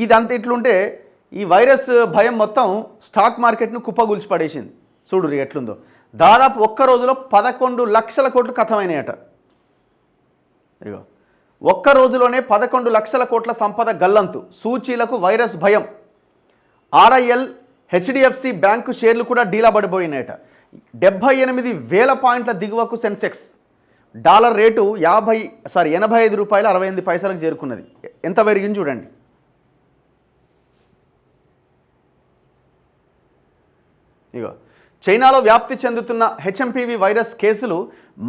ఇదంతా ఇట్లుంటే ఈ వైరస్ భయం మొత్తం స్టాక్ మార్కెట్ను కుప్పగూల్చి పడేసింది. చూడు ఎట్లుందో. దాదాపు ఒక్క రోజులో 11 లక్షల కోట్లు కథమైనాయట. ఇగో ఒక్క రోజులోనే 11 లక్షల కోట్ల సంపద గల్లంతు. సూచీలకు వైరస్ భయం. ఆర్ఐఎల్, హెచ్డిఎఫ్సి బ్యాంకు షేర్లు కూడా డీలా పడిపోయినాయట. 78,000 పాయింట్ల దిగువకు సెన్సెక్స్. డాలర్ రేటు 85 రూపాయల 68 పైసలకు చేరుకున్నది. ఎంత పెరిగింది చూడండి. ఇగో చైనాలో వ్యాప్తి చెందుతున్న హెచ్ఎంపీవీ వైరస్ కేసులు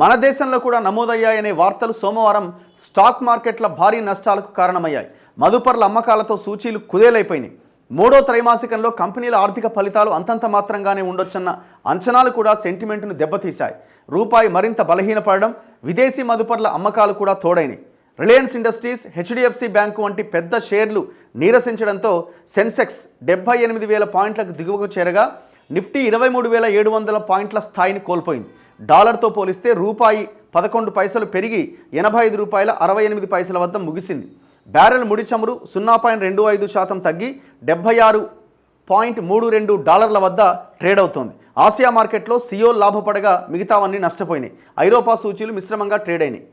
మన దేశంలో కూడా నమోదయ్యాయనే వార్తలు సోమవారం స్టాక్ మార్కెట్ల భారీ నష్టాలకు కారణమయ్యాయి. మదుపర్ల అమ్మకాలతో సూచీలు కుదేలైపోయినాయి. మూడో త్రైమాసికంలో కంపెనీల ఆర్థిక ఫలితాలు అంతంత మాత్రంగానే ఉండొచ్చన్న అంచనాలు కూడా సెంటిమెంట్ను దెబ్బతీశాయి. రూపాయి మరింత బలహీనపడడం, విదేశీ మదుపర్ల అమ్మకాలు కూడా తోడైనాయి. రిలయన్స్ ఇండస్ట్రీస్, హెచ్డిఎఫ్సి బ్యాంకు వంటి పెద్ద షేర్లు నీరసించడంతో సెన్సెక్స్ 78,000 పాయింట్లకు దిగువకు చేరగా నిఫ్టీ 23,700 పాయింట్ల స్థాయిని కోల్పోయింది. డాలర్తో పోలిస్తే రూపాయి 11 పైసలు పెరిగి 85 రూపాయల 68 పైసల వద్ద ముగిసింది. బ్యారెల్ ముడి చమురు 0.25% తగ్గి $76.32 వద్ద ట్రేడ్ అవుతోంది. ఆసియా మార్కెట్లో సియోల్ లాభపడగా మిగతావన్నీ నష్టపోయినాయి. ఐరోపా సూచీలు మిశ్రమంగా ట్రేడ్ అయినాయి.